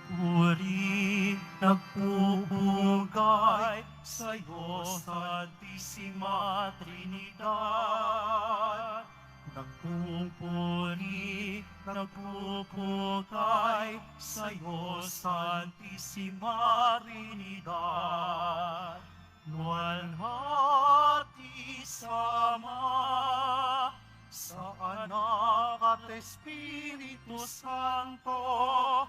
Puri, nagpupugay sa'yo, Santisima Trinidad. Nagpupuri, nagpupugay sa'yo, Santisima Trinidad. Luwalhati sa Ama, sa Anak at Espiritu Santo,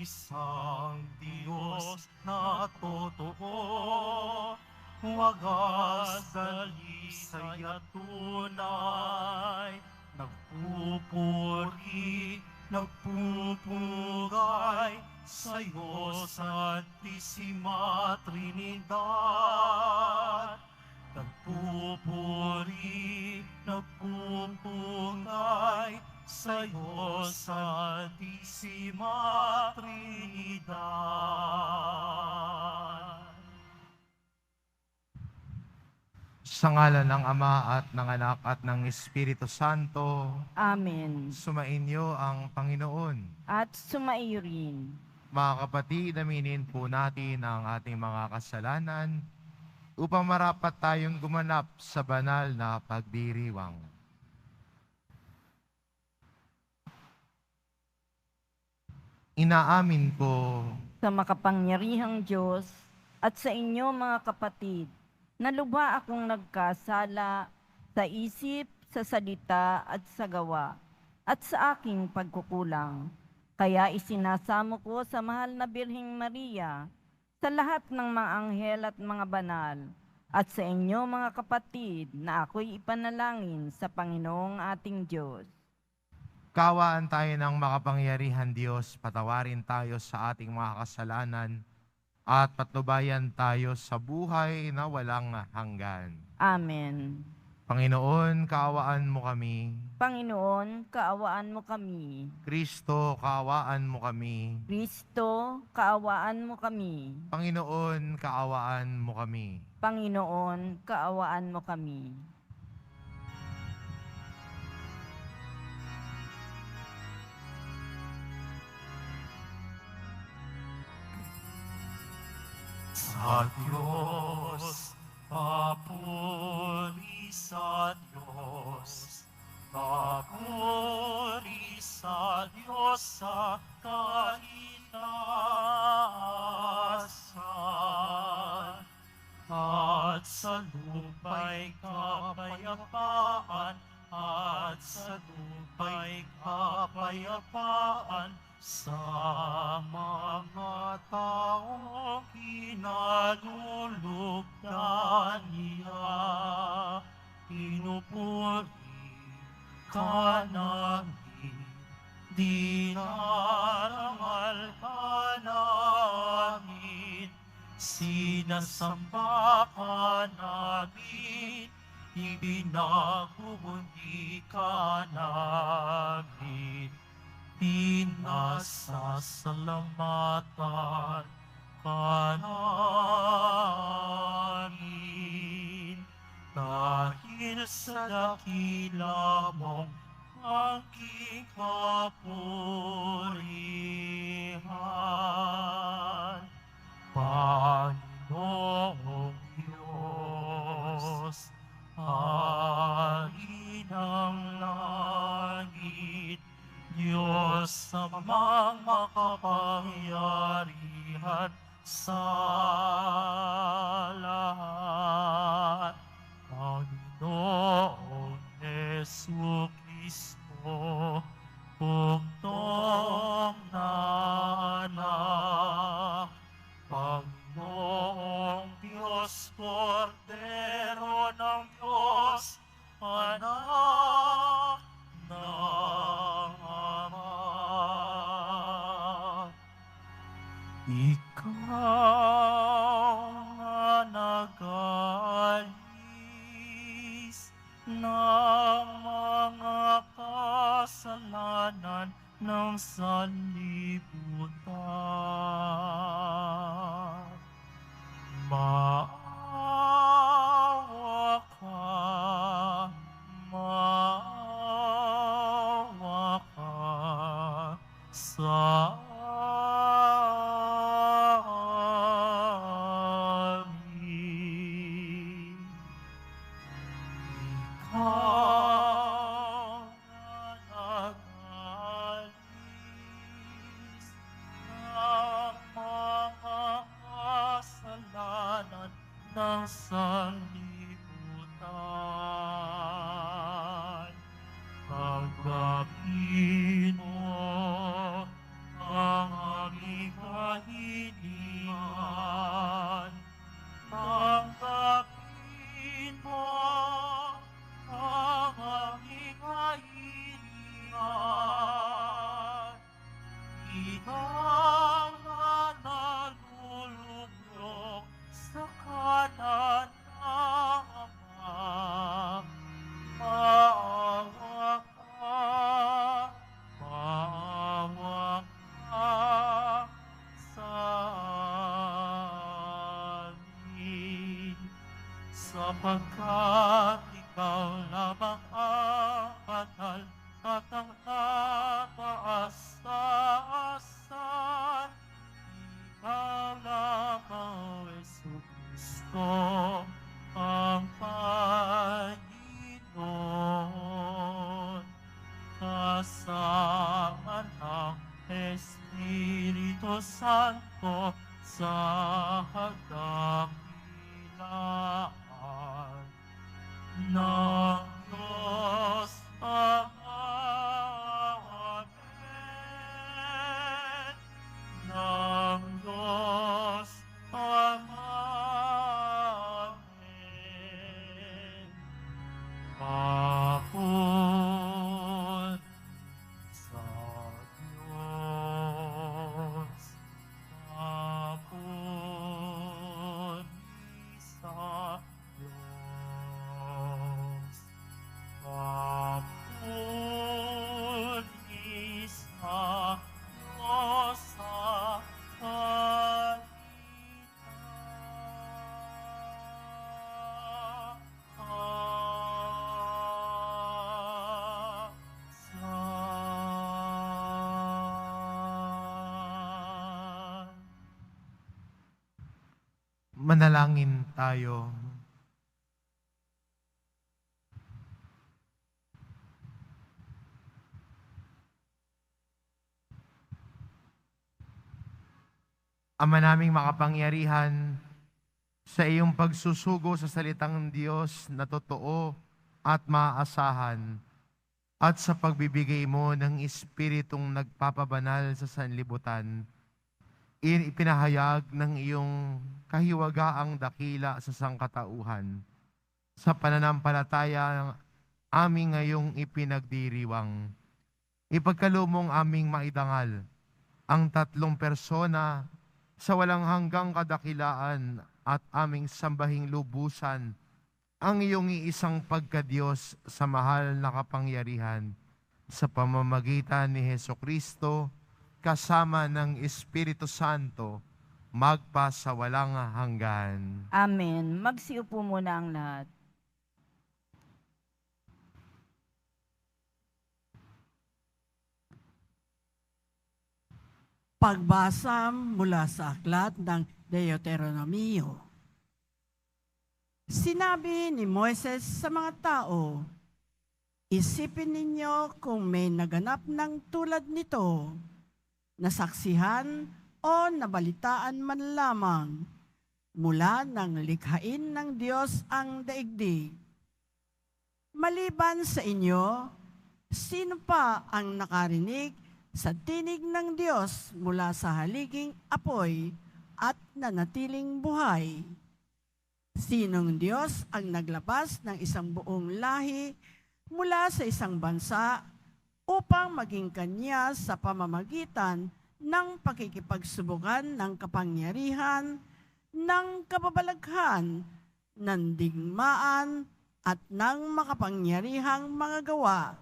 isang Diyos na totoo, wagas, dalisay at tunay, nagpupuri, nagpupugay sa'yo, Santisima Trinidad. Nagpupuri, nagpupugay sa'yo, Santisima Trinidad. Sa ngalan ng Ama at ng Anak at ng Espiritu Santo, Amen. sumainyo ang Panginoon. At sumaiyo rin. Mga kapatid, aminin po natin ang ating mga kasalanan upang marapat tayong gumanap sa banal na pagdiriwang. Inaamin ko Sa makapangyarihang Diyos at sa inyo mga kapatid, na lubha akong nagkasala sa isip, sa salita at sa gawa, at sa aking pagkukulang. Kaya isinasamo ko sa mahal na Birheng Maria, sa lahat ng mga anghel at mga banal, at sa inyo mga kapatid na ako'y ipanalangin sa Panginoong ating Diyos. Kawaan tayo ng makapangyarihan Diyos, patawarin tayo sa ating mga kasalanan, at patnubayan tayo sa buhay na walang hanggan. Amen. Panginoon, kaawaan mo kami. Panginoon, kaawaan mo kami. Kristo, kaawaan mo kami. Kristo, kaawaan mo kami. Panginoon, kaawaan mo kami. Panginoon, kaawaan mo kami. Sa Diyos, papuri sa Diyos, papuri sa Diyos sa kaitaasan. At sa lupa'y kapayapaan, at sa lupa'y kapayapaan, sa mga taong kinalulugdan niya. Pinupuri ka namin, dinarangal ka namin, sinasamba ka namin, ibinagbubunyi ka namin. Pinasasalamatan ka namin dahil sa dakila mong aking kapurihan. Panginoong Diyos, Hari ng langit, Diyos amang makapangyarihan sa lahat. Panginoong Jesucristo, bugtong na anak. Panginoong Diyos, Kordero ng Diyos, anak ng Ama. Ikaw na nag-alis ng mga kasalanan ng sanlibutan. Maawa ka, maawa ka sa sanlibutan. Tanggapin mo ang aming kahilingan. Tanggapin mo ang aming kahilingan. Ikaw na nalulugnog sa kanan ng Ama. Maawa ka sa amin. Sapagkat ikaw lamang ang banal at ang nataasan. Ikaw lamang, Jesucristo, ang Panginoon. Kasama ng Espiritu Santo sa hagdakilaan ng Diyos Ama. Amen. Ng Diyos Ama. Amen. Papun sa Diyos. Papun sa Diyos. Papun sa Diyos sa Manalangin tayo. Ama naming makapangyarihan, sa iyong pagsusugo sa salitang Diyos na totoo at maaasahan, at sa pagbibigay mo ng Espiritong nagpapabanal sa sanlibutan, ipinahayag ng iyong kahiwagaang dakila sa sangkatauhan. Sa pananampalataya aming ngayong ipinagdiriwang, ipagkalumong aming maidangal ang tatlong persona sa walang hanggang kadakilaan at aming sambahing lubusan ang iyong iisang pagkadiyos sa mahal na kapangyarihan sa pamamagitan ni Hesukristo kasama ng Espiritu Santo magpa sa walang hanggan. Amen. Magsiupo muna ang lahat. Pagbasa mula sa aklat ng Deuteronomio. Sinabi ni Moises sa mga tao, isipin ninyo kung may naganap ng tulad nito, nasaksihan o nabalitaan man lamang mula ng likhain ng Diyos ang daigdig. Maliban sa inyo, sino pa ang nakarinig sa tinig ng Diyos mula sa haliging apoy at nanatiling buhay? Sinong Diyos ang naglabas ng isang buong lahi mula sa isang bansa upang maging kanya sa pamamagitan ng pakikipagsubukan ng kapangyarihan, ng kababalaghan, ng digmaan at ng makapangyarihang mga gawa,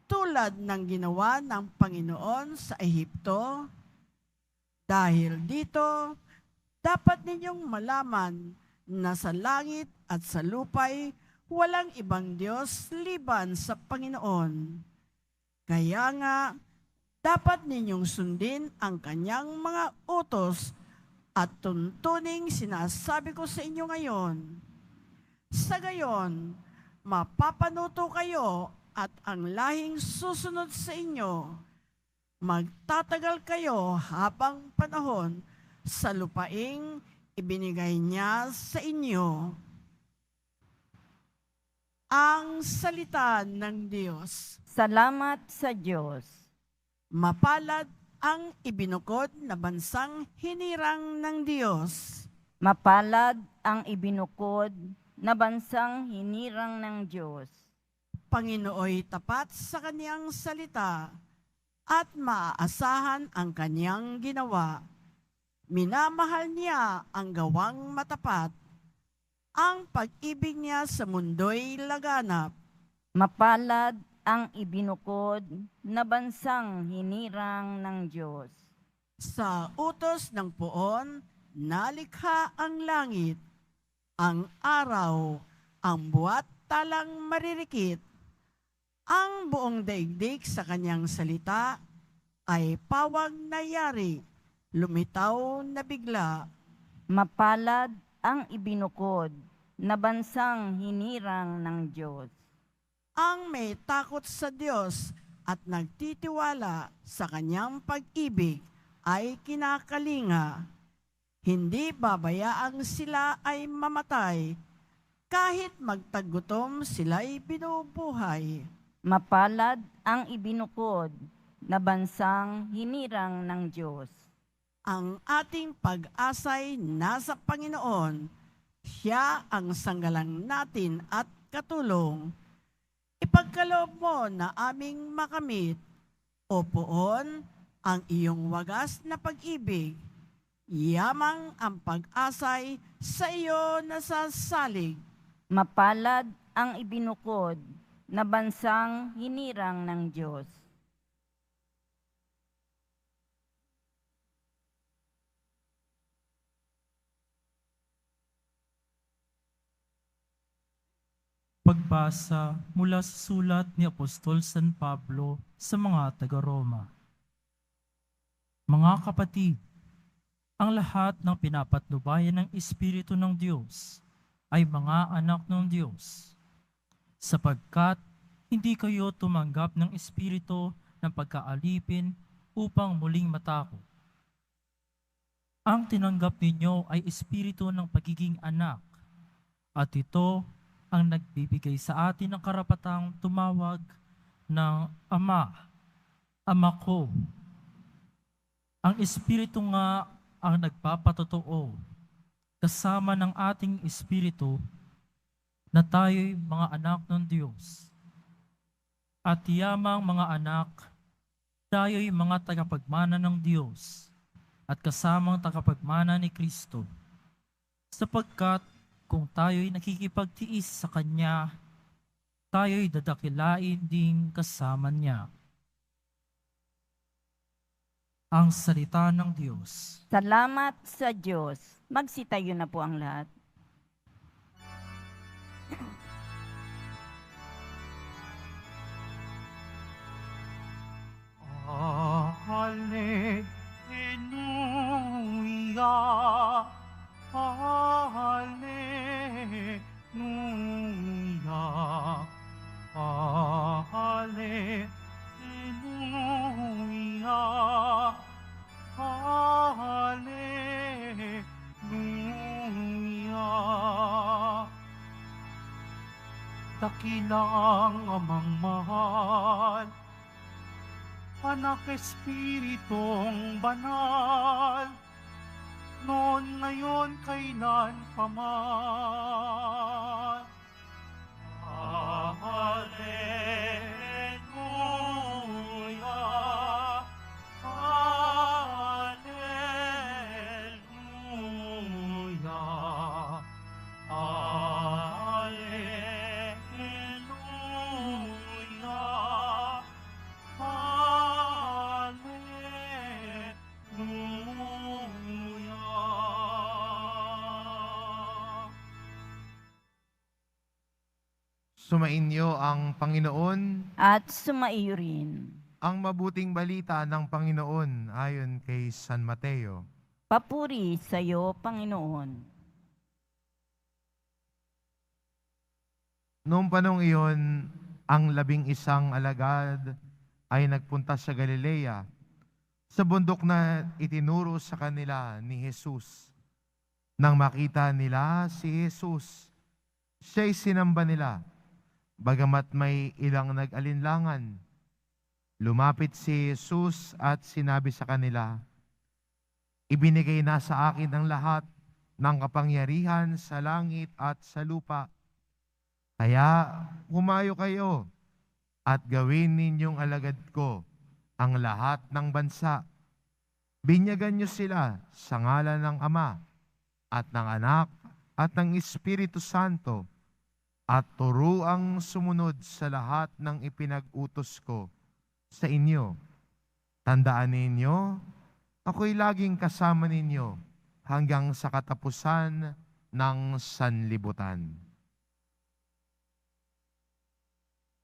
tulad ng ginawa ng Panginoon sa Ehipto? Dahil dito, dapat ninyong malaman na sa langit at sa lupay walang ibang Diyos liban sa Panginoon. Kaya nga, dapat ninyong sundin ang kanyang mga utos at tuntuning sinasabi ko sa inyo ngayon. Sa gayon, mapapanuto kayo at ang lahing susunod sa inyo, magtatagal kayo habang panahon sa lupaing ibinigay niya sa inyo ang salita ng Diyos. Salamat sa Diyos. Mapalad ang ibinukod na bansang hinirang ng Diyos. Mapalad ang ibinukod na bansang hinirang ng Diyos. Panginooy tapat sa kaniyang salita at maaasahan ang kaniyang ginawa. Minamahal niya ang gawang matapat. Ang pag-ibig niya sa mundo'y laganap. Mapalad ang ibinukod na bansang hinirang ng Diyos. Sa utos ng poon, nalikha ang langit, ang araw, ang buwat talang maririkit. Ang buong daigdig sa kanyang salita ay pawang nayari, lumitaw na bigla. Mapalad ang ibinukod na bansang hinirang ng Diyos. Ang may takot sa Diyos at nagtitiwala sa kanyang pag-ibig ay kinakalinga. Hindi babayaang sila ay mamatay, kahit magtagutom sila'y binubuhay. Mapalad ang ibinukod na bansang hinirang ng Diyos. Ang ating pag-asay nasa Panginoon. Siya ang sanggalang natin at katulong. Ipagkaloob mo na aming makamit, o poon, ang iyong wagas na pag-ibig. Yamang ang pag-asay sa iyo nasasalig. Mapalad ang ibinukod na bansang hinirang ng Diyos. Pagbasa mula sa sulat ni Apostol San Pablo sa mga taga-Roma. Mga kapatid, ang lahat ng pinapatnubayan ng Espiritu ng Diyos ay mga anak ng Diyos, sapagkat hindi kayo tumanggap ng espiritu ng pagkaalipin upang muling matakot. Ang tinanggap ninyo ay espiritu ng pagiging anak, at ito ang nagbibigay sa atin ng karapatang tumawag ng Ama, Ama ko. Ang Espiritu nga ang nagpapatotoo, kasama ng ating Espiritu, na tayo'y mga anak ng Diyos. At yamang mga anak, tayo'y mga tagapagmana ng Diyos at kasamang tagapagmana ni Kristo, sapagkat kung tayo'y nakikipagtiis sa Kanya, tayo'y dadakilain ding kasama Niya. Ang salita ng Diyos. Salamat sa Diyos. Magsitayo na po ang lahat. Hallelujah, Hallelujah, Hallelujah, Hallelujah. Dakilang amang mahal, Anak Espiritong banal, noon ngayon kailan paman. Hallelujah, Hallelujah, Hallelujah, Hallelujah. Sumainyo ang Panginoon, At sumaiyo rin. ang mabuting balita ng Panginoon ayon kay San Mateo. Papuri sa iyo, Panginoon. Noong panong iyon, ang 11 alagad ay nagpunta sa Galilea, sa bundok na itinuro sa kanila ni Jesus. Nang makita nila si Jesus, siya'y sinamba nila, bagamat may ilang nag-alinlangan. Lumapit si Jesus at sinabi sa kanila, ibinigay na sa akin ang lahat ng kapangyarihan sa langit at sa lupa. Kaya humayo kayo at gawin ninyong alagad ko ang lahat ng bansa. Binyagan niyo sila sa ngalan ng Ama at ng Anak at ng Espiritu Santo at turuang sumunod sa lahat ng ipinag-utos ko sa inyo. Tandaan ninyo, ako'y laging kasama ninyo hanggang sa katapusan ng sanlibutan.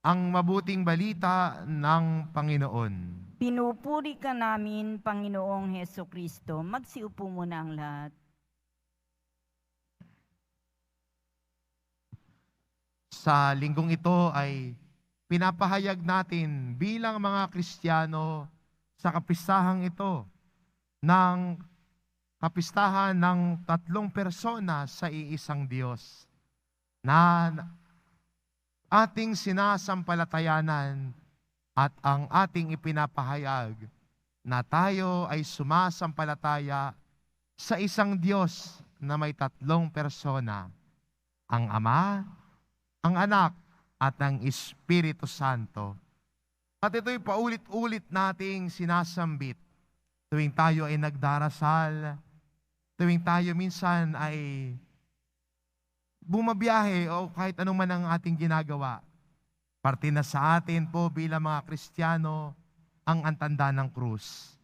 Ang mabuting balita ng Panginoon. Pinupuri ka namin, Panginoong Heso Kristo. Magsiupo muna ang lahat. Sa linggong ito ay pinapahayag natin bilang mga Kristiyano sa kapisahang ito ng kapistahan ng tatlong persona sa iisang Diyos na ating sinasampalatayanan at ang ating ipinapahayag na tayo ay sumasampalataya sa isang Diyos na may tatlong persona, ang Ama, ang Anak, at ang Espiritu Santo. At ito'y paulit-ulit nating sinasambit tuwing tayo ay nagdarasal, tuwing tayo minsan ay bumabiyahe o kahit anong man ang ating ginagawa. Parte na sa atin po bilang mga Kristiyano ang antanda ng krus,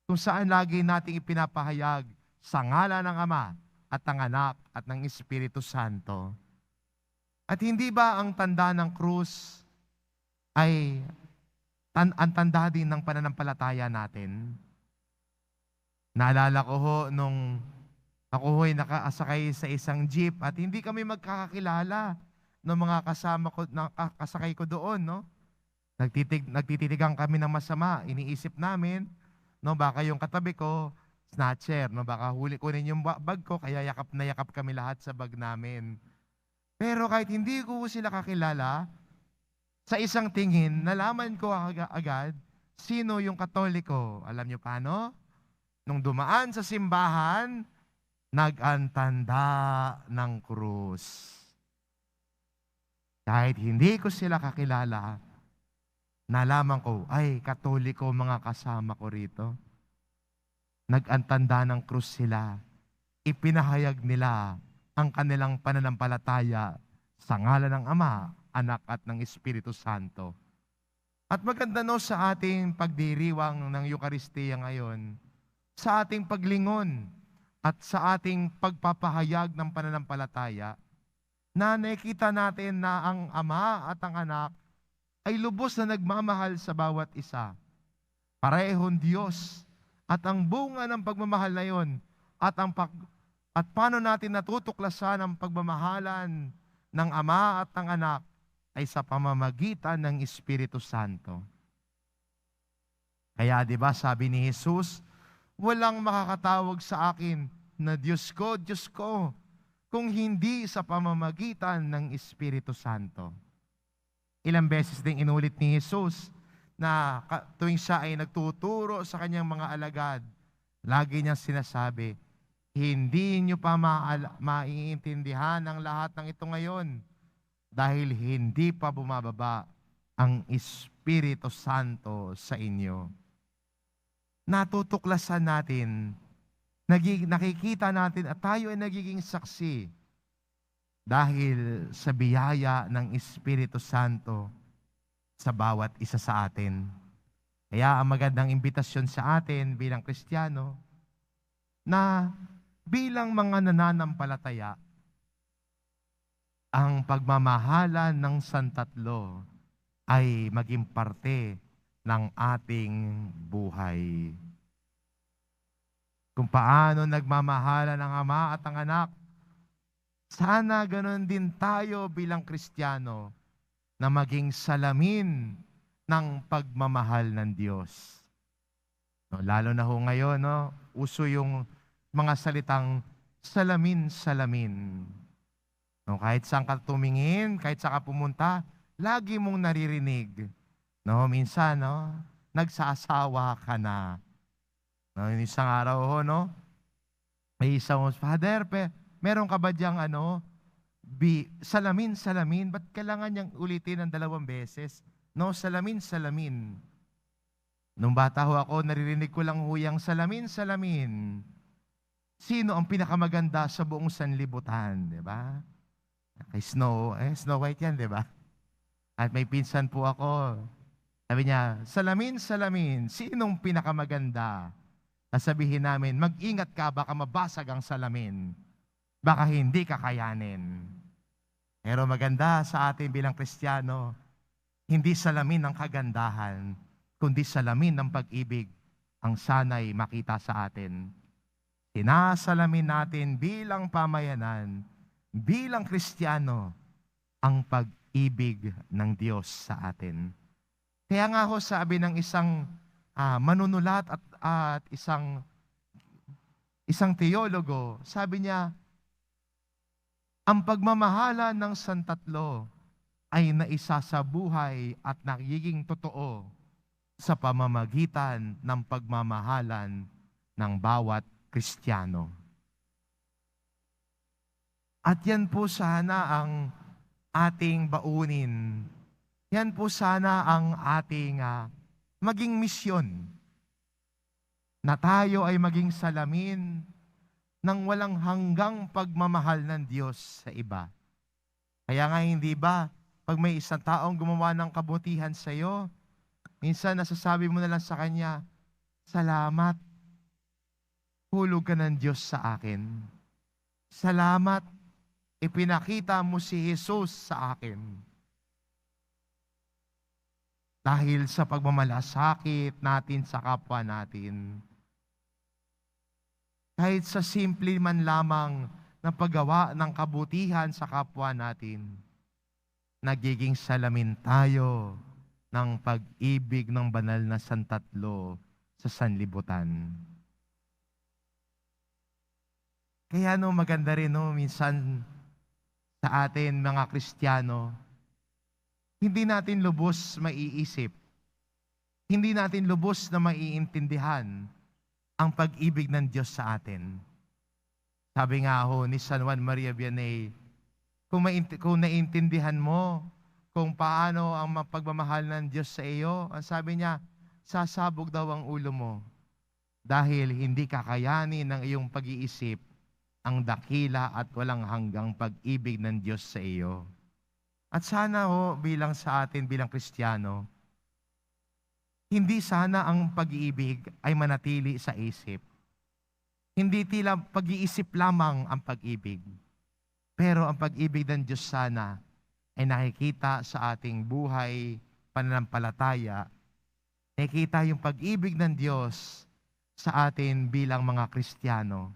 kung saan lagi nating ipinapahayag sa ngalan ng Ama at ng Anak at ng Espiritu Santo. At hindi ba ang tanda ng krus ay ang tanda din ng pananampalataya natin? Naalala ko ho nung ako ho'y nakaasakay sa isang jeep at hindi kami magkakakilala ng mga kasakay ko doon, no? Nagtititigan kami ng masama. Iniisip namin, no, baka yung katabi ko, snatcher, no, baka huli ko rin yung bag ko, kaya yakap na yakap kami lahat sa bag namin. Pero kahit hindi ko sila kakilala, sa isang tingin, nalaman ko agad sino yung Katoliko. Alam niyo paano? Nung dumaan sa simbahan, nag-antanda ng krus. Kahit hindi ko sila kakilala, nalaman ko, ay, Katoliko mga kasama ko rito. Nag-antanda ng krus sila. Ipinahayag nila ang kanilang pananampalataya sa ngalan ng Ama, Anak at ng Espiritu Santo. At maganda no sa ating pagdiriwang ng Eucharistia ngayon, sa ating paglingon at sa ating pagpapahayag ng pananampalataya, na nakikita natin na ang Ama at ang Anak ay lubos na nagmamahal sa bawat isa. Parehong Diyos at ang bunga ng pagmamahal na yon at paano natin natutuklasan ang pagmamahalan ng Ama at ng Anak ay sa pamamagitan ng Espiritu Santo. Kaya 'di ba sabi ni Jesus, walang makakatawag sa akin na Diyos ko, kung hindi sa pamamagitan ng Espiritu Santo. Ilang beses din inulit ni Jesus na tuwing siya ay nagtuturo sa kanyang mga alagad, lagi niyang sinasabi, hindi niyo pa maiintindihan ang lahat ng ito ngayon dahil hindi pa bumababa ang Espiritu Santo sa inyo. Natutuklasan natin, nakikita natin at tayo ay nagiging saksi dahil sa biyaya ng Espiritu Santo sa bawat isa sa atin. Kaya ang magandang imbitasyon sa atin bilang Kristiyano na bilang mga nananampalataya, ang pagmamahalan ng Santatlo ay maging parte ng ating buhay. Kung paano nagmamahalan ang Ama at ang Anak, sana ganoon din tayo bilang Kristiyano na maging salamin ng pagmamahal ng Diyos. No, lalo na ho ngayon, no, uso yung mga salitang salamin-salamin. No, kahit saan ka tumingin, kahit saan ka pumunta, lagi mong naririnig. No, minsan, no, nagsasawa ka na. No, isang araw ho, no, may isang, Father, meron ka ba diyang salamin-salamin? Ba't kailangan niyang ulitin ng 2 beses? No, salamin-salamin. Nung bata ho ako, naririnig ko lang ho yung salamin-salamin. Sino ang pinakamaganda sa buong sanlibutan, di ba? Kay Snow White yan, di ba? At may pinsan po ako. Sabi niya, salamin-salamin, sinong pinakamaganda? Sasabihin namin, mag-ingat ka, baka mabasag ang salamin. Baka hindi kakayanin. Pero maganda sa atin bilang Kristiyano, hindi salamin ng kagandahan, kundi salamin ng pag-ibig ang sana'y makita sa atin. Sinasalamin natin bilang pamayanan, bilang Kristiyano, ang pag-ibig ng Diyos sa atin. Kaya nga ho sabi ng isang manunulat at isang teologo, sabi niya, ang pagmamahala ng Santatlo ay naisasabuhay at nagiging totoo sa pamamagitan ng pagmamahalan ng bawat Kristiyano. At yan po sana ang ating baunin. Yan po sana ang ating maging misyon. Na tayo ay maging salamin ng walang hanggang pagmamahal ng Diyos sa iba. Kaya nga hindi ba, pag may isang taong gumawa ng kabutihan sa iyo, minsan nasasabi mo na lang sa kanya, salamat, hulog ka ng Diyos sa akin. Salamat, ipinakita mo si Jesus sa akin. Dahil sa pagmamalasakit natin sa kapwa natin. Kahit sa simple man lamang na paggawa ng kabutihan sa kapwa natin, nagiging salamin tayo ng pag-ibig ng banal na Santatlo sa sanlibutan. Kaya maganda rin minsan sa atin mga Kristiyano, hindi natin lubos maiisip, hindi natin lubos na maiintindihan ang pag-ibig ng Diyos sa atin. Sabi nga ho ni San Juan Maria Vianney, kung naiintindihan mo kung paano ang pagmamahal ng Diyos sa iyo, ang sabi niya, sasabog daw ang ulo mo dahil hindi kakayanin ng iyong pag-iisip ang dakila at walang hanggang pag-ibig ng Diyos sa iyo. At sana bilang sa atin, bilang Kristiyano, hindi sana ang pag-ibig ay manatili sa isip. Hindi tila pag-iisip lamang ang pag-ibig. Pero ang pag-ibig ng Diyos sana ay nakikita sa ating buhay, pananampalataya. Nakikita yung pag-ibig ng Diyos sa atin bilang mga Kristiyano.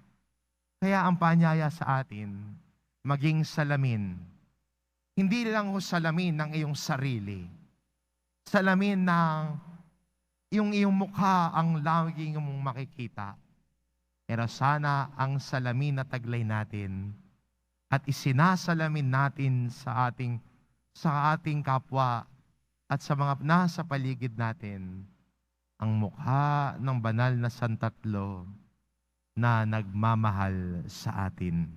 Kaya ang paanyaya sa atin, maging salamin. Hindi lang salamin ng iyong sarili. Salamin ng yung iyong mukha ang laging mong makikita. Pero sana ang salamin na taglay natin at isinasalamin natin sa ating kapwa at sa mga nasa paligid natin ang mukha ng banal na Santatlo na nagmamahal sa atin.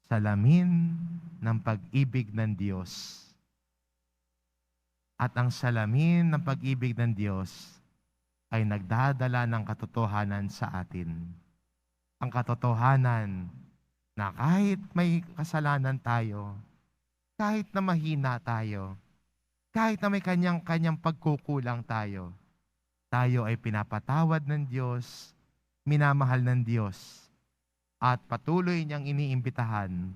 Salamin ng pag-ibig ng Diyos. At ang salamin ng pag-ibig ng Diyos ay nagdadala ng katotohanan sa atin. Ang katotohanan na kahit may kasalanan tayo, kahit na mahina tayo, kahit na may kanyang pagkukulang tayo, tayo ay pinapatawad ng Diyos, minamahal ng Diyos, at patuloy niyang iniimbitahan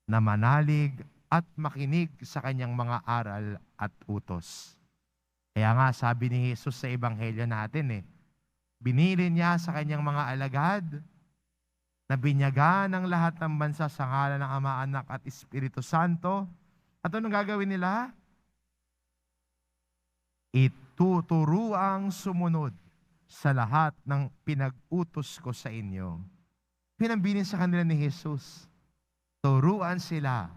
na manalig at makinig sa kanyang mga aral at utos. Kaya nga sabi ni Jesus sa Ebanghelyo natin binili niya sa kanyang mga alagad na binyagan ng lahat ng bansa sa ngalan ng Ama, Anak at Espiritu Santo. At anong gagawin nila? Ituturuang sumunod sa lahat ng pinag-utos ko sa inyo. pinambilin sa kanila ni Jesus. Turuan sila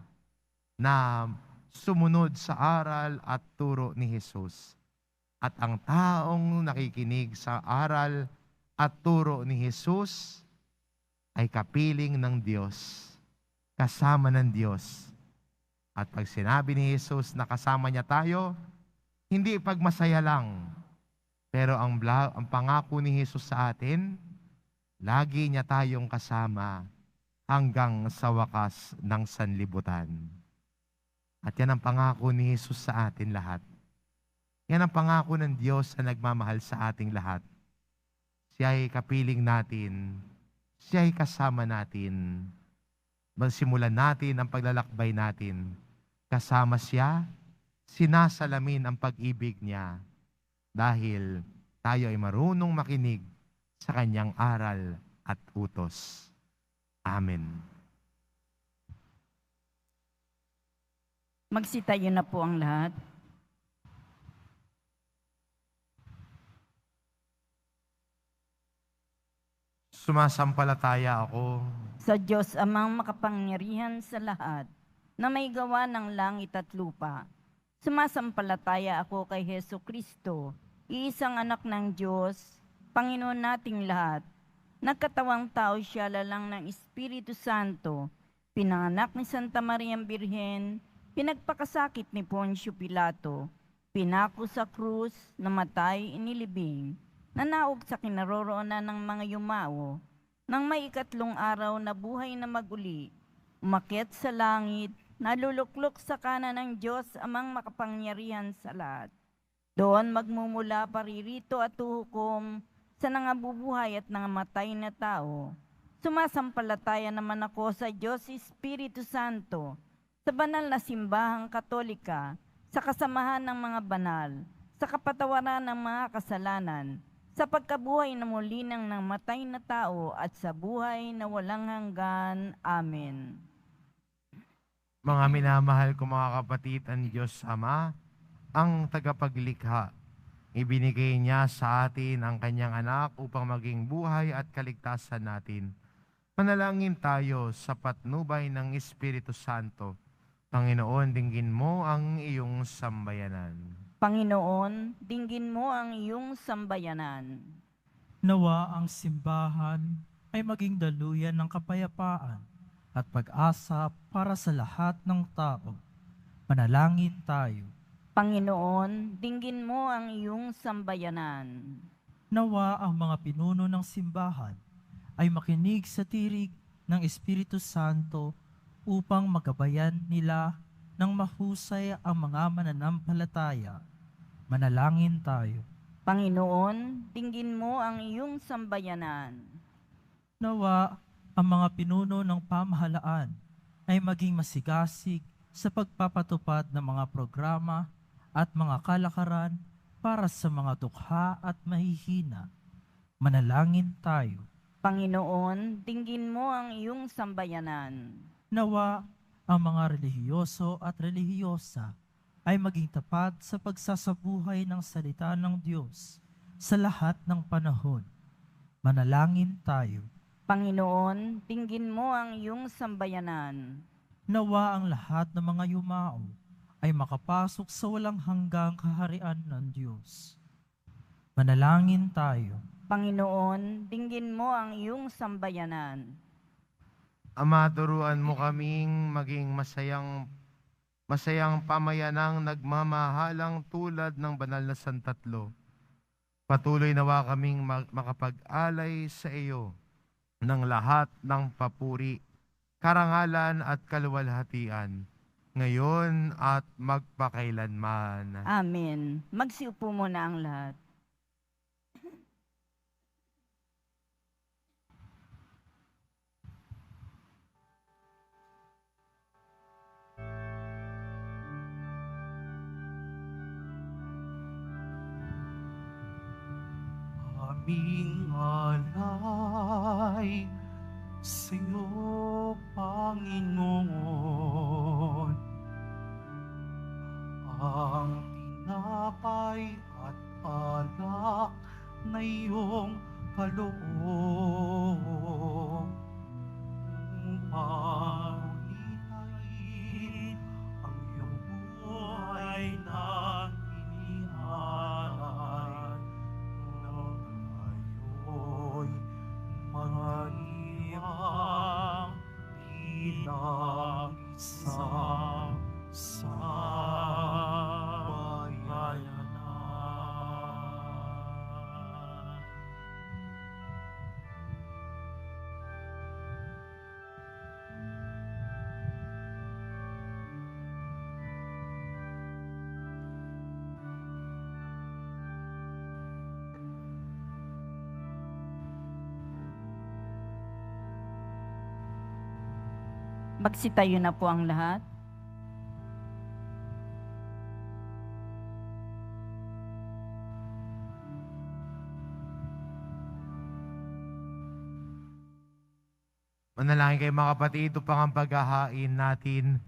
na sumunod sa aral at turo ni Jesus. At ang taong nakikinig sa aral at turo ni Jesus ay kapiling ng Diyos, kasama ng Diyos. At pag sinabi ni Jesus na kasama niya tayo, hindi pagmasaya lang, pero ang pangako ni Jesus sa atin, lagi niya tayong kasama hanggang sa wakas ng sanlibutan. At yan ang pangako ni Jesus sa atin lahat. Yan ang pangako ng Diyos na nagmamahal sa ating lahat. Siya ay kapiling natin. Siya ay kasama natin. Magsimulan natin ang paglalakbay natin. Kasama siya, sinasalamin ang pag-ibig niya dahil tayo ay marunong makinig sa kanyang aral at utos. Amen. Magsitayo na po ang lahat. Sumasampalataya ako Sa Diyos amang makapangyarihan sa lahat, na may gawa ng langit at lupa. Sumasampalataya ako kay Hesu Kristo, iisang anak ng Diyos, Panginoon nating lahat. Nagkatawang tao siya lalang ng Espiritu Santo, pinanganak ni Santa Maria Birhen, pinagpakasakit ni Poncio Pilato, pinako sa krus, namatay, inilibing, nanaog sa kinaroroonan ng mga yumao, nang may ikatlong araw na buhay na maguli, umakyat sa langit, naluluklok sa kanan ng Diyos amang makapangyarihan sa lahat. Doon magmumula paririto at huhukom sa nangabubuhay at nangamatay na tao. Sumasampalataya naman ako sa Diyos Espiritu Santo, sa banal na simbahang katolika, sa kasamahan ng mga banal, sa kapatawaran ng mga kasalanan, sa pagkabuhay na muli ng namatay na tao at sa buhay na walang hanggan. Amen. Mga minamahal ko mga kapatid, ang Diyos Ama, ang tagapaglikha, ibinigay niya sa atin ang kanyang anak upang maging buhay at kaligtasan natin. Manalangin tayo sa patnubay ng Espiritu Santo. Panginoon, dinggin mo ang iyong sambayanan. Panginoon, dinggin mo ang iyong sambayanan. Nawa ang simbahan ay maging daluyan ng kapayapaan at pag-asa para sa lahat ng tao. Manalangin tayo. Panginoon, dinggin mo ang iyong sambayanan. Nawa ang mga pinuno ng simbahan ay makinig sa tirig ng Espiritu Santo upang magabayan nila ng mahusay ang mga mananampalataya. Manalangin tayo. Panginoon, dinggin mo ang iyong sambayanan. Nawa ang mga pinuno ng pamahalaan ay maging masigasig sa pagpapatupad ng mga programa at mga kalakaran para sa mga dukha at mahihina. Manalangin tayo. Panginoon, dinggin mo ang iyong sambayanan. Nawa ang mga relihiyoso at relihiyosa ay maging tapat sa pagsasabuhay ng salita ng Diyos sa lahat ng panahon. Manalangin tayo. Panginoon, dinggin mo ang iyong sambayanan. Nawa ang lahat ng mga yumao ay makapasok sa walang hanggang kaharian ng Diyos. Manalangin tayo. Panginoon, dinggin mo ang iyong sambayanan. Ama, turuan mo kaming maging masayang pamayanang nagmamahalang tulad ng banal na santatlo. Patuloy nawa kaming makapag-alay sa iyo ng lahat ng papuri, karangalan at kaluwalhatian, ngayon at magpakailanman. Amen. Magsiupo muna ang lahat. Aming alay sa'yo, Panginoon, ang tinapay at alak na iyong kaloob pangitahin ang iyong buhay na inialay ng ayo'y mangarihang bilang isang sambayanan. Magsitayo na po ang lahat. Manalangin kayo mga kapatid, upang ang paghahain natin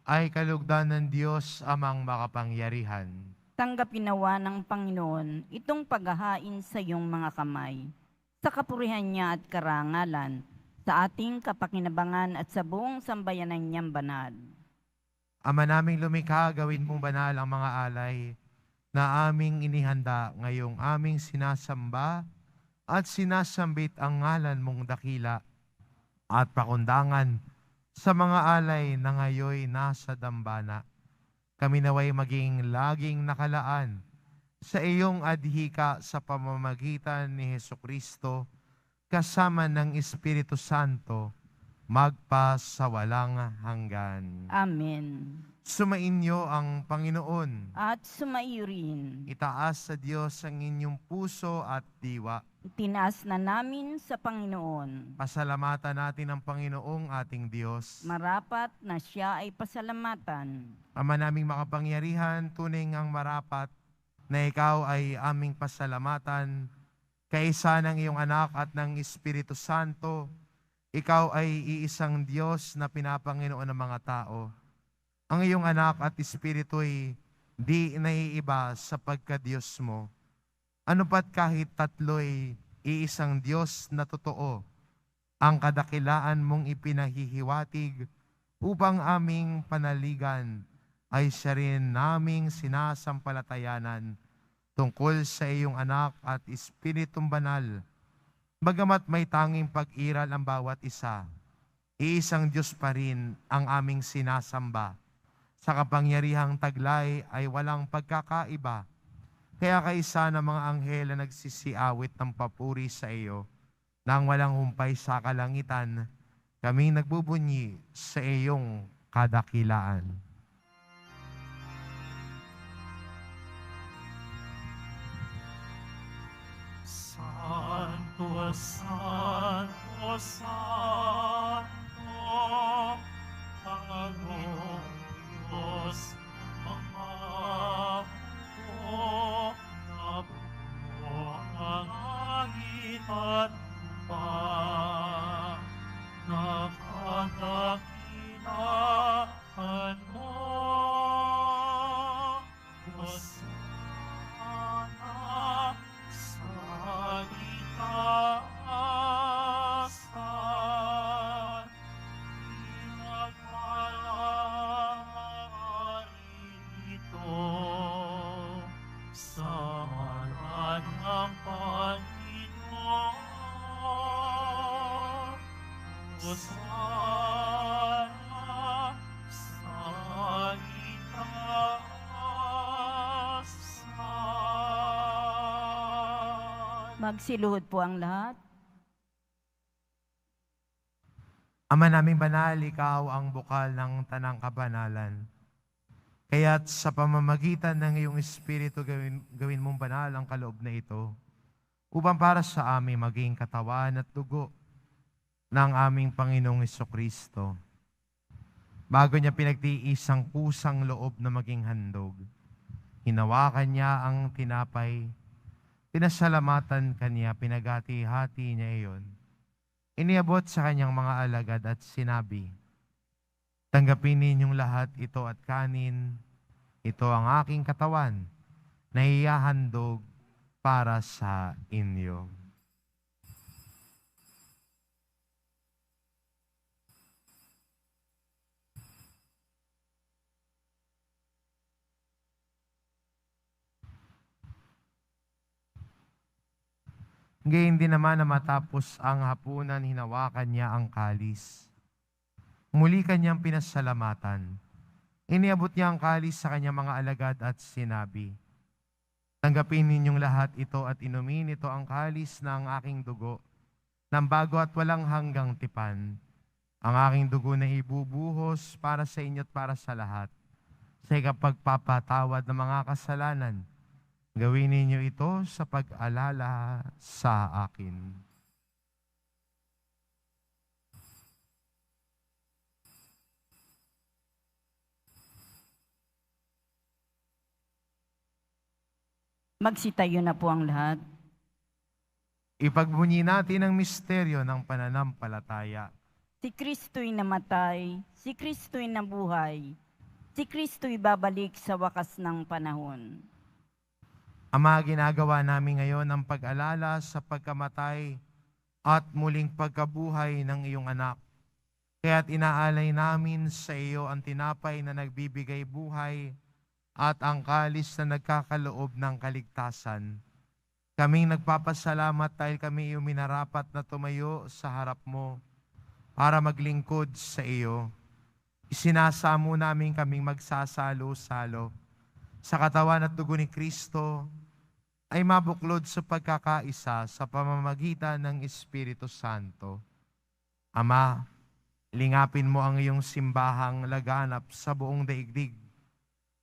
ay kalugdan ng Diyos amang makapangyarihan. Tanggapin nawa ng Panginoon itong paghahain sa iyong mga kamay, sa kapurihan niya at karangalan, sa ating kapakinabangan at sa buong sambayanan niyang banal. Ama naming lumikha, gawin mong banal ang mga alay na aming inihanda ngayong aming sinasamba at sinasambit ang ngalan mong dakila at pakundangan sa mga alay na ngayoy nasa dambana. Kami naway maging laging nakalaan sa iyong adhika sa pamamagitan ni Hesukristo kasama ng Espiritu Santo magpasawalang hanggan. Amen. Sumainyo ang Panginoon. At sumaiyo rin. Itaas sa Diyos ang inyong puso at diwa. Tinaas na namin sa Panginoon. Pasalamatan natin ang Panginoong ating Diyos. Marapat na siya ay pasalamatan. Ama naming makapangyarihan, tunay ngang marapat na ikaw ay aming pasalamatan. Kaisa ng iyong anak at ng Espiritu Santo, ikaw ay iisang Diyos na pinapanginoon ng mga tao. Ang iyong anak at Espiritu ay di naiiba sa pagka-Diyos mo. Ano pat kahit tatlo'y iisang Diyos na totoo, ang kadakilaan mong ipinahihiwatig upang aming panaligan ay siya rin naming sinasampalatayanan tungkol sa iyong anak at Espiritong Banal. Bagamat may tanging pag-iral ang bawat isa, iisang Diyos pa rin ang aming sinasamba. Sa kapangyarihang taglay ay walang pagkakaiba. Kaya kaisa ng mga anghel na nagsisiawit ng papuri sa iyo, nang walang humpay sa kalangitan, kaming nagbubunyi sa iyong kadakilaan. Santo, Santo, Santo, Panginoong Diyos ng mga hukbo, na buo ang langit at lupa. Nakadakilaan mo, Hosana sa itaasan. Pinagpalaan ito sa ngalan ng Panginoon. Hosana sa itaasan. Magsiluhod po ang lahat. Ama naming banal, ikaw ang bukal ng tanang kabanalan. Kaya't sa pamamagitan ng iyong Espiritu, gawin mong banal ang kaloob na ito, upang para sa amin maging katawan at dugo ng aming Panginoong Hesukristo. Bago niya pinagtiis ang kusang loob na maging handog, hinawakan niya ang tinapay, pinasalamatan kanya, pinagati-hati niya iyon. Iniabot sa kanyang mga alagad at sinabi, tanggapin ninyong lahat ito at kanin, ito ang aking katawan na ihahandog para sa inyo. Gayon din naman na matapos ang hapunan, hinawakan niya ang kalis. Muli kanyang pinasalamatan. Iniabot niya ang kalis sa kanyang mga alagad at sinabi, "Tanggapin ninyong lahat ito at inumin ito ang kalis na ang aking dugo, ng bago at walang hanggang tipan. Ang aking dugo na ibubuhos para sa inyo at para sa lahat, sa ikapagpapatawad ng mga kasalanan. Gawin ninyo ito sa pag-alala sa akin." Magsitayo na po ang lahat. Ipagbunyi natin ang misteryo ng pananampalataya. Si Kristo'y namatay, si Kristo'y nabuhay, si Kristo'y babalik sa wakas ng panahon. Ama, ginagawa namin ngayon ang pag-alala sa pagkamatay at muling pagkabuhay ng iyong anak. Kaya't inaalay namin sa iyo ang tinapay na nagbibigay buhay at ang kalis na nagkakaloob ng kaligtasan. Kaming nagpapasalamat dahil kami iyong minarapat na tumayo sa harap mo para maglingkod sa iyo. Isinasamo namin kaming magsasalo-salo sa katawan at dugo ni Kristo ay mabuklod sa pagkakaisa sa pamamagitan ng Espiritu Santo. Ama, lingapin mo ang iyong simbahang laganap sa buong daigdig.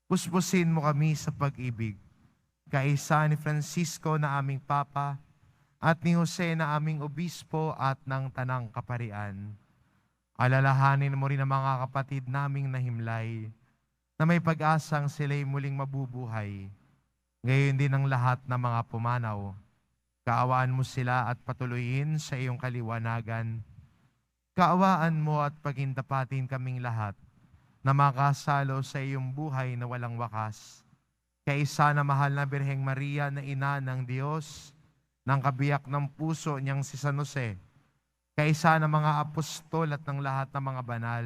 Puspusin mo kami sa pag-ibig, kaisa ni Francisco na aming Papa at ni Jose na aming Obispo at ng Tanang Kaparian. Alalahanin mo rin ang mga kapatid naming nahimlay na may pag-asang sila'y muling mabubuhay. Gayon din ang lahat ng mga pumanaw. Kaawaan mo sila at patuloyin sa iyong kaliwanagan. Kaawaan mo at pagindapatin kaming lahat na makasalo sa iyong buhay na walang wakas. Kaisa na mahal na Birheng Maria na ina ng Diyos, ng kabiyak ng puso niyang si San Jose, kaisa ng mga apostol at ng lahat ng mga banal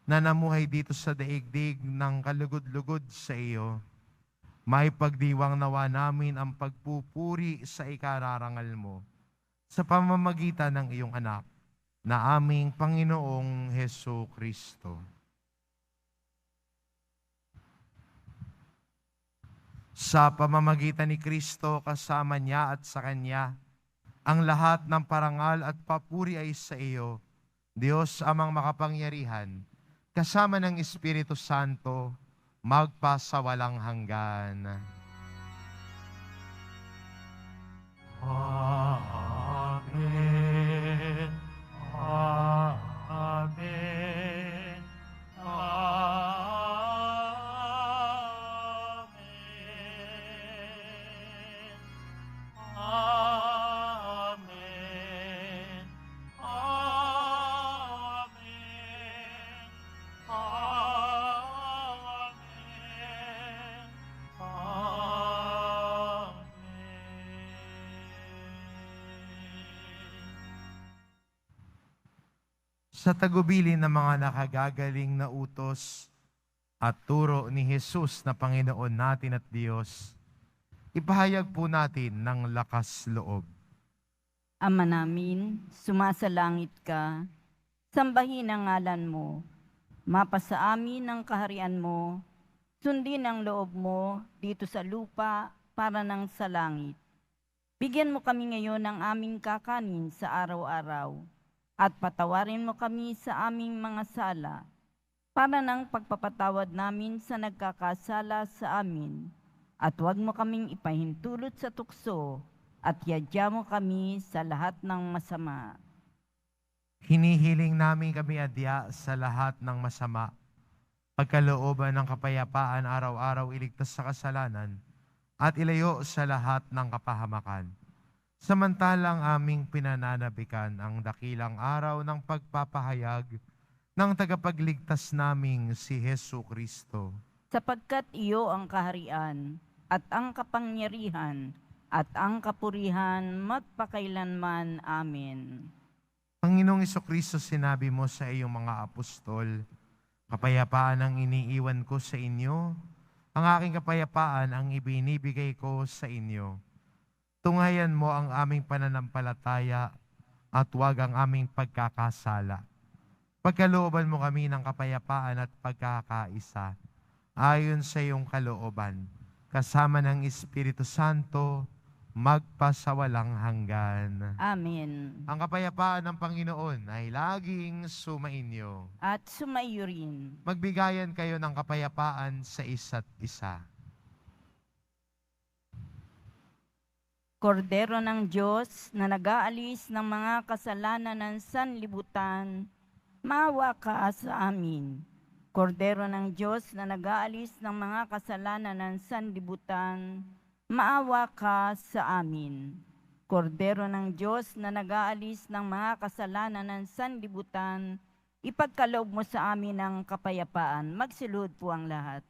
na namuhay dito sa daigdig ng kalugod-lugod sa iyo, may pagdiwang nawa namin ang pagpupuri sa ikararangal mo sa pamamagitan ng iyong anak na aming Panginoong Hesu Kristo. Sa pamamagitan ni Kristo, kasama niya at sa Kanya, ang lahat ng parangal at papuri ay sa iyo, Diyos amang makapangyarihan, kasama ng Espiritu Santo, magpasawalang hanggan. Amen. Amen. Amen. Amen. Sa tagubilin ng mga nakagagaling na utos at turo ni Jesus na Panginoon natin at Diyos, ipahayag po natin ng lakas loob. Ama namin, sumasalangit ka, sambahin ang ngalan mo, mapasa amin ang kaharian mo, sundin ang loob mo dito sa lupa para nang sa langit. Bigyan mo kami ngayon ng aming kakanin sa araw-araw, at patawarin mo kami sa aming mga sala, para nang pagpapatawad namin sa nagkakasala sa amin. At huwag mo kaming ipahintulot sa tukso, at yadya mo kami sa lahat ng masama. Hinihiling namin kami adya sa lahat ng masama, pagkalooban ng kapayapaan araw-araw iligtas sa kasalanan, at ilayo sa lahat ng kapahamakan. Samantalang aming pinananabikan ang dakilang araw ng pagpapahayag ng tagapagligtas naming si Hesu Kristo. Sapagkat iyo ang kaharian, at ang kapangyarihan, at ang kapurihan magpakailanman. Amen. Panginoong Kristo, sinabi mo sa iyong mga apostol, kapayapaan ang iniiwan ko sa inyo, ang aking kapayapaan ang ibinibigay ko sa inyo. Tunghayan mo ang aming pananampalataya at huwag ang aming pagkakasala. Pagkalooban mo kami ng kapayapaan at pagkakaisa, ayon sa iyong kalooban, kasama ng Espiritu Santo, magpasawalang hanggan. Amen. Ang kapayapaan ng Panginoon ay laging sumainyo. At sumaiyo rin. Magbigayan kayo ng kapayapaan sa isa't isa. Kordero ng Diyos na nag-aalis ng mga kasalanan ng sanlibutan, maawa ka sa amin. Kordero ng Diyos na nag-aalis ng mga kasalanan ng sanlibutan, maawa ka sa amin. Kordero ng Diyos na nag-aalis ng mga kasalanan ng sanlibutan, ipagkaloob mo sa amin ang kapayapaan. Magsilud po ang lahat.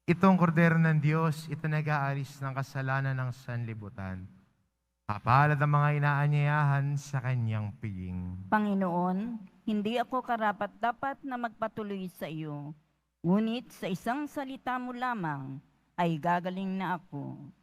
Itong kordero ng Diyos, ito nag-aalis ng kasalanan ng sanlibutan. Mapalad ang mga inaanyayahan sa kanyang piling. Panginoon, hindi ako karapat-dapat na magpatuloy sa iyo. Ngunit sa isang salita mo lamang ay gagaling na ako.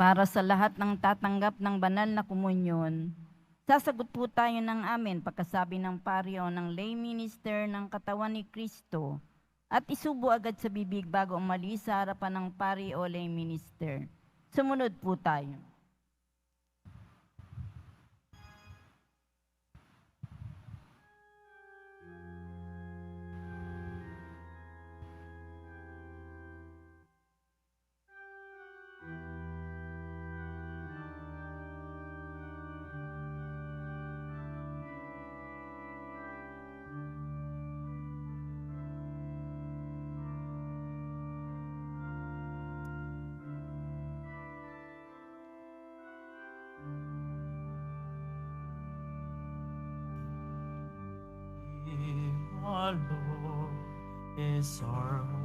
Para sa lahat ng tatanggap ng banal na komunyon, sasagot po tayo ng amen pagkasabi ng paryo ng lay minister ng katawan ni Kristo at isubo agad sa bibig bago umalis sa harapan ng pari o lay minister. Sumunod po tayo. Our Lord is our hope.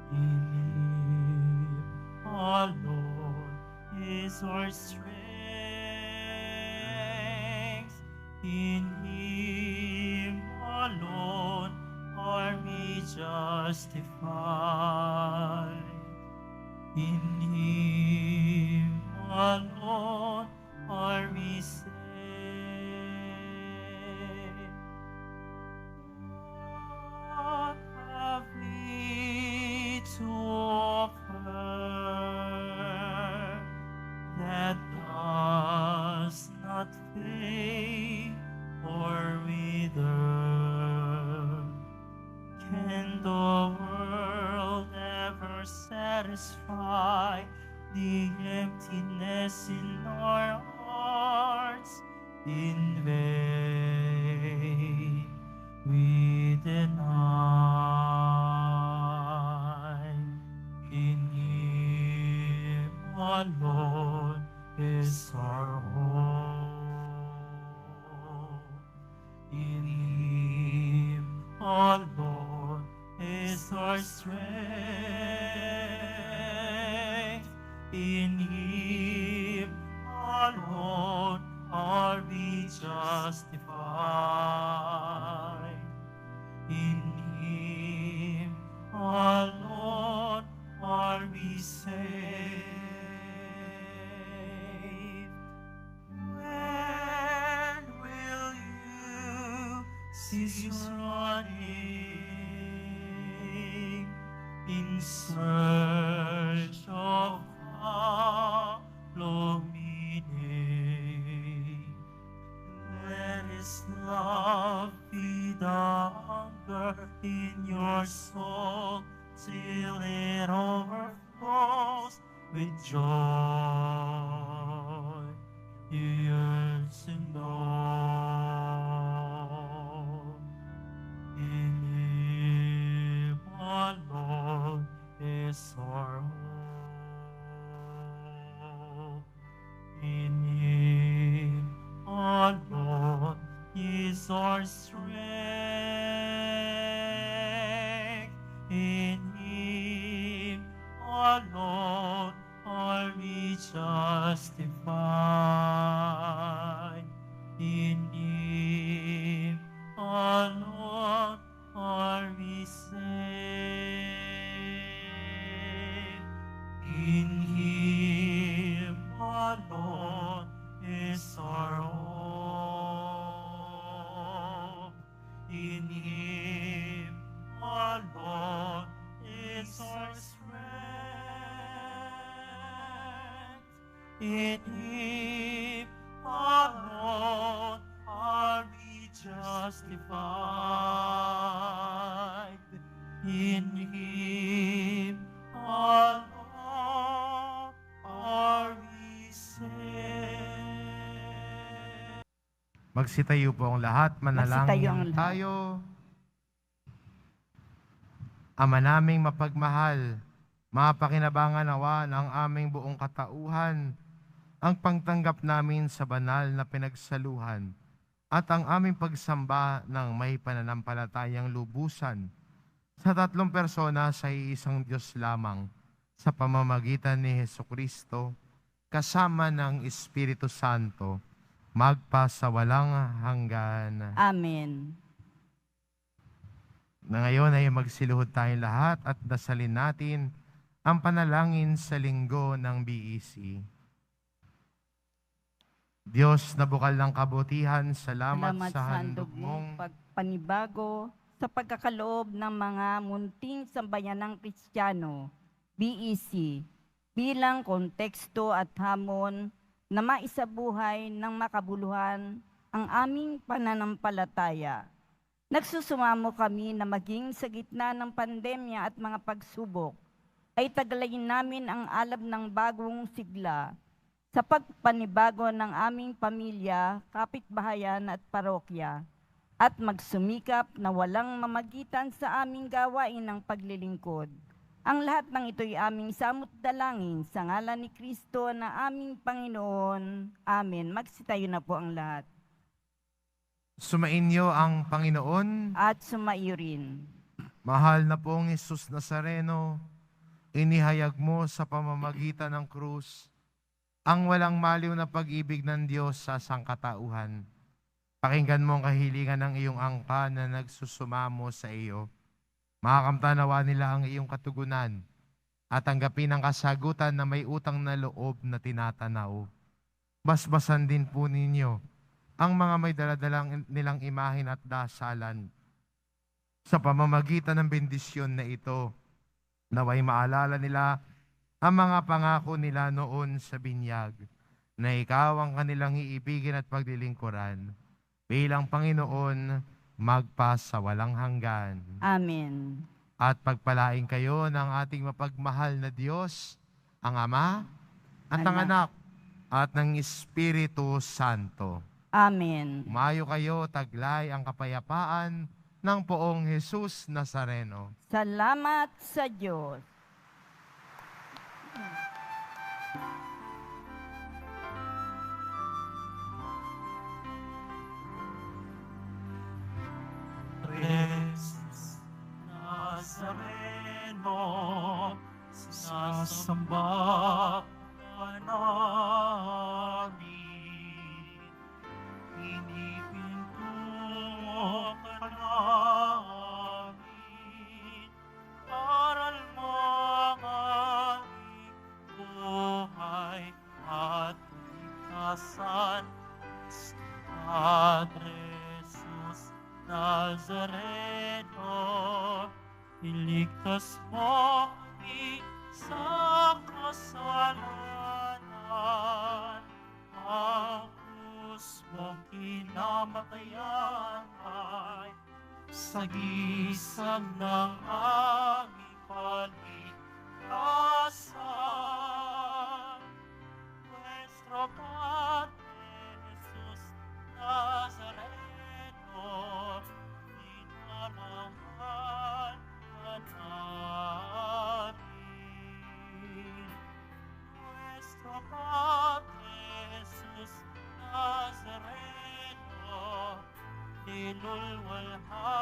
In Him, our Lord is our strength. In Him alone are we justified. In Him alone are we saved. What have we to offer that does not fade or wither? Can the world ever satisfy the emptiness in our hearts? In vain we deny. In Him alone is our hope. In Him alone is our strength. In Him alone are we justified. In Him alone are we saved. When will you cease running in search of hollow meaning? Let His love feed the hunger in your soul till it overflows with joy. our strength. In Him alone are we justified. In Him alone are we saved. In Him alone is our hope. In Him alone is our strength. In Him alone are we justified. In Him alone are we saved. Magsitayo po ang lahat, Magsitayo ang manalangin lahat. tayo. Ama naming mapagmahal, mapakinabangan nawa ng aming buong katauhan ang pagtanggap namin sa banal na pinagsaluhan at ang aming pagsamba ng may pananampalatayang lubusan sa tatlong persona sa iisang Diyos lamang sa pamamagitan ni Hesukristo kasama ng Espiritu Santo magpasawalang hanggan. Amen. Na ngayon ay magsiluhod tayong lahat at dasalin natin ang panalangin sa linggo ng BEC. Diyos na bukal ng kabutihan, salamat sa handog mong pagpanibago sa pagkakaloob ng mga munting sambayanang Kristiyano, BEC, bilang konteksto at hamon na maisabuhay ng makabuluhan ang aming pananampalataya. Nagsusumamo kami na maging sa gitna ng pandemya at mga pagsubok, ay taglayin namin ang alab ng bagong sigla sa pagpanibago ng aming pamilya, kapitbahayan at parokya, at magsumikap na walang mamagitan sa aming gawain ng paglilingkod. Ang lahat ng ito'y aming samot dalangin sa ngalan ni Kristo na aming Panginoon. Amen. Magsitayo na po ang lahat. Sumainyo ang Panginoon. At sumaiyo rin. Mahal na pong Jesus Nazareno, inihayag mo sa pamamagitan ng krus ang walang maliw na pag-ibig ng Diyos sa sangkatauhan. Pakinggan mo ang kahilingan ng iyong angka na nagsusumamo sa iyo. Makakamtanawa nila ang iyong katugunan at tanggapin ang kasagutan na may utang na loob na tinatanaw. Basbasan din po ninyo ang mga may daladalang nilang imahin at dasalan. Sa pamamagitan ng bendisyon na ito, naway maalala nila ang mga pangako nila noon sa binyag, na ikaw ang kanilang iibigin at paglilingkuran, bilang Panginoon magpasawalang hanggan. Amen. At pagpalain kayo ng ating mapagmahal na Diyos, ang Ama, at ang Anak, at ng Espiritu Santo. Amen. Umayo kayo, taglay ang kapayapaan ng Poong Jesus Nazareno. Salamat sa Diyos. Jesus Nazareno, sasamba ka namin. Inipintungo ka namin, aral mo ang aming buhay at ligtasan. Padre Jesus Nazareno, iligtas mo kami sa kasalanan. Ang krus mong kinamatayan ay sagisag ng aming paligtasan. Nuestro Padre Jesus Nazareno, inalanghan ka namin. Nuestro Padre Jesus Nazareno, nulwalhati